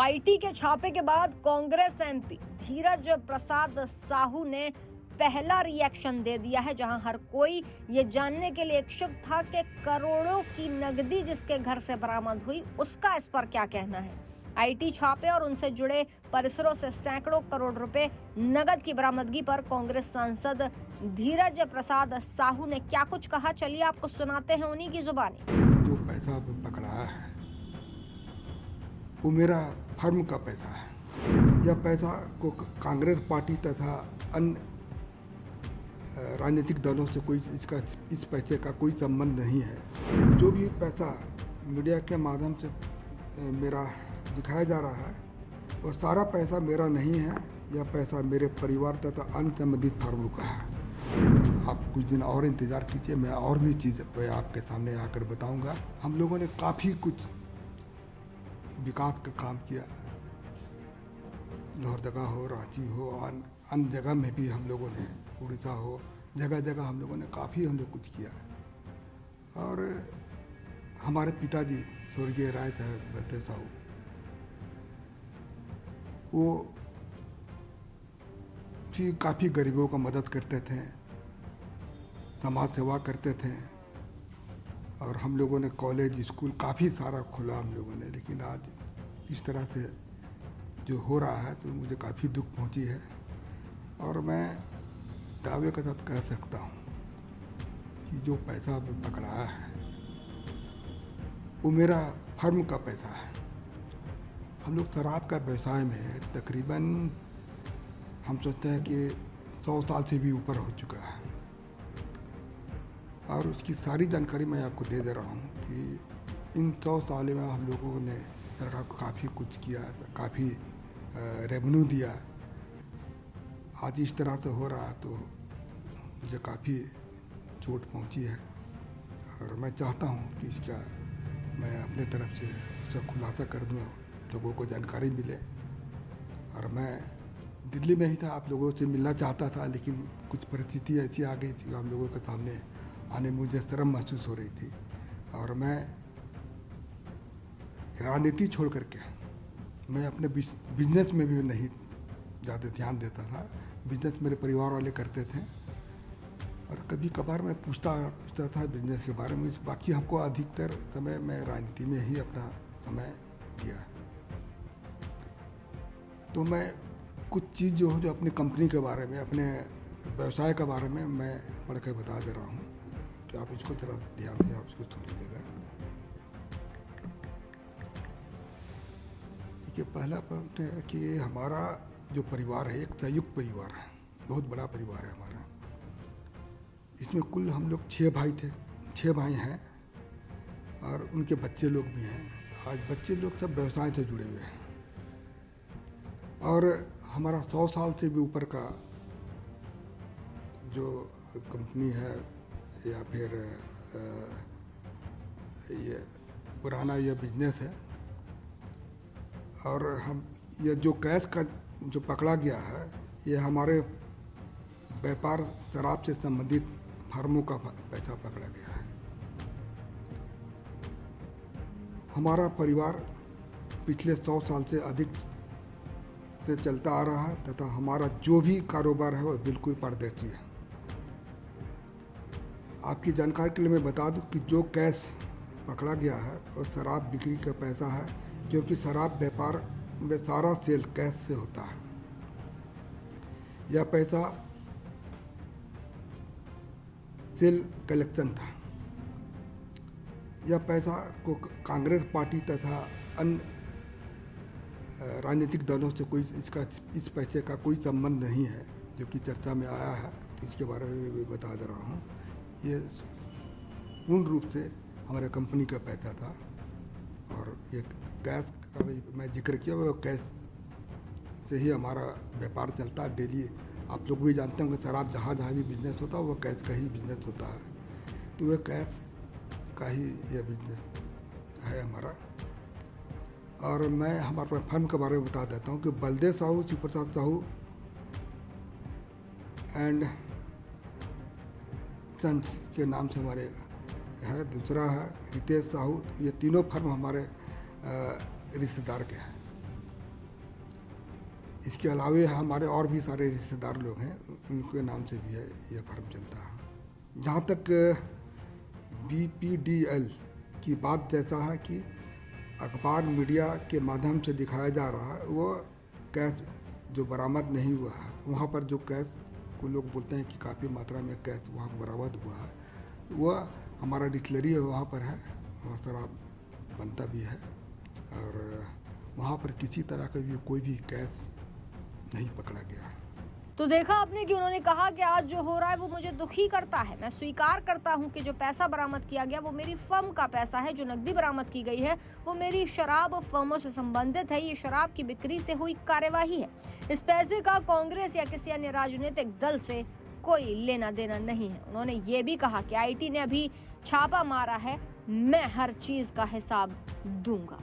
IT के छापे के बाद कांग्रेस एमपी धीरज प्रसाद साहू ने पहला रिएक्शन दे दिया है, जहां हर कोई ये जानने के लिए इच्छुक था कि करोड़ों की नकदी जिसके घर से बरामद हुई उसका इस पर क्या कहना है। आईटी छापे और उनसे जुड़े परिसरों से सैकड़ों करोड़ रुपए नगद की बरामदगी पर कांग्रेस सांसद धीरज प्रसाद साहू ने क्या कुछ कहा, चलिए आपको सुनाते हैं उन्हीं की जुबानी। जो पैसा पकड़ा है वो मेरा फर्म का पैसा है। यह पैसा को कांग्रेस पार्टी तथा अन्य राजनीतिक दलों से इस पैसे का कोई संबंध नहीं है। जो भी पैसा मीडिया के माध्यम से मेरा दिखाया जा रहा है वह सारा पैसा मेरा नहीं है। यह पैसा मेरे परिवार तथा अन्य संबंधित फर्मों का है। आप कुछ दिन और इंतज़ार कीजिए, मैं और भी चीज़ आपके सामने आकर बताऊंगा। हम लोगों ने काफ़ी कुछ विकास का काम किया। लोहरदगा हो, रांची हो, अन्य जगह में भी हम लोगों ने, उड़ीसा हो, जगह जगह हम लोगों ने काफ़ी कुछ किया। और हमारे पिताजी स्वर्गीय राय साहब बलदेव साहू, वो भी काफ़ी गरीबों का मदद करते थे, समाज सेवा करते थे। और हम लोगों ने कॉलेज स्कूल काफ़ी सारा खोला हम लोगों ने। लेकिन आज इस तरह से जो हो रहा है तो मुझे काफ़ी दुख पहुंची है। और मैं दावे के साथ कह सकता हूं कि जो पैसा पकड़ा है वो मेरा फर्म का पैसा है। हम लोग शराब का व्यवसाय में तकरीबन हम सोचते हैं कि 100 साल से भी ऊपर हो चुका है। और उसकी सारी जानकारी मैं आपको दे रहा हूँ कि इन 100 साल में हम लोगों ने सरकार को काफ़ी कुछ किया, काफ़ी रेवेन्यू दिया। आज इस तरह से हो रहा तो मुझे काफ़ी चोट पहुँची है। और मैं चाहता हूँ कि इसका मैं अपने तरफ से उसका खुलासा कर दूँ, लोगों को जानकारी मिले। और मैं दिल्ली में ही था, आप लोगों से मिलना चाहता था, लेकिन कुछ परिस्थिति ऐसी आ गई थी, आप लोगों के सामने आने मुझे शर्म महसूस हो रही थी। और मैं राजनीति छोड़ करके मैं अपने बिजनेस में भी नहीं ज़्यादा ध्यान देता था। बिजनेस मेरे परिवार वाले करते थे और कभी कभार मैं पूछता था बिजनेस के बारे में। बाकी हमको अधिकतर समय मैं राजनीति में ही अपना समय दिया। तो मैं कुछ चीज़ जो अपनी कंपनी के बारे में, अपने व्यवसाय के बारे में मैं पढ़ के बता दे रहा हूँ, तो आप इसको थोड़ा ध्यान से आप इसको सुन लीजिएगा। देखिए, पहला पॉइंट है कि हमारा जो परिवार है एक संयुक्त परिवार है, बहुत बड़ा परिवार है हमारा। इसमें कुल हम लोग 6 भाई थे, 6 भाई हैं और उनके बच्चे लोग भी हैं। आज बच्चे लोग सब व्यवसाय से जुड़े हुए हैं। और हमारा 100 साल से भी ऊपर का जो कंपनी है या फिर ये पुराना ये बिजनेस है। और हम ये जो कैश का जो पकड़ा गया है ये हमारे व्यापार शराब से संबंधित फर्मों का पैसा पकड़ा गया है। हमारा परिवार पिछले 100 साल से अधिक से चलता आ रहा है तथा हमारा जो भी कारोबार है वो बिल्कुल पारदर्शी है। आपकी जानकारी के लिए मैं बता दूं कि जो कैश पकड़ा गया है वो शराब बिक्री का पैसा है, क्योंकि शराब व्यापार में सारा सेल कैश से होता है। यह पैसा सेल कलेक्शन था। यह पैसा को कांग्रेस पार्टी तथा अन्य राजनीतिक दलों से इस पैसे का कोई संबंध नहीं है, जो कि चर्चा में आया है। तो इसके बारे में भी बता दे रहा हूँ। ये पूर्ण रूप से हमारे कंपनी का पैसा था। और ये कैश का भी मैं जिक्र किया, वो कैश से ही हमारा व्यापार चलता है डेली। आप लोग भी जानते होंगे शराब जहाँ भी बिजनेस होता है वो कैश का ही बिजनेस होता है। तो वह कैश का ही यह बिजनेस है हमारा। और मैं हमारे फर्म के बारे में बता देता हूँ कि बलदेव साहू, शिव प्रसाद साहू एंड सन्स के नाम से हमारे है। दूसरा है रितेश साहू। ये तीनों फर्म हमारे रिश्तेदार के हैं। इसके अलावे हमारे और भी सारे रिश्तेदार लोग हैं, उनके नाम से भी है ये फर्म चलता है। जहाँ तक BPDL की बात जैसा है कि अखबार मीडिया के माध्यम से दिखाया जा रहा है, वो कैश जो बरामद नहीं हुआ है, वहाँ पर जो कैश को लोग बोलते हैं कि काफ़ी मात्रा में कैश वहाँ बरामद हुआ है, वह हमारा डिस्टिलरी है वहाँ पर है, और शराब बनता भी है, और वहाँ पर किसी तरह का भी कोई भी कैश नहीं पकड़ा गया। तो देखा आपने कि उन्होंने कहा कि आज जो हो रहा है वो मुझे दुखी करता है। मैं स्वीकार करता हूं कि जो पैसा बरामद किया गया वो मेरी फर्म का पैसा है, जो नकदी बरामद की गई है वो मेरी शराब फर्मों से संबंधित है। ये शराब की बिक्री से हुई कार्यवाही है। इस पैसे का कांग्रेस या किसी अन्य राजनीतिक दल से कोई लेना देना नहीं है। उन्होंने ये भी कहा कि IT ने अभी छापा मारा है, मैं हर चीज का हिसाब दूंगा।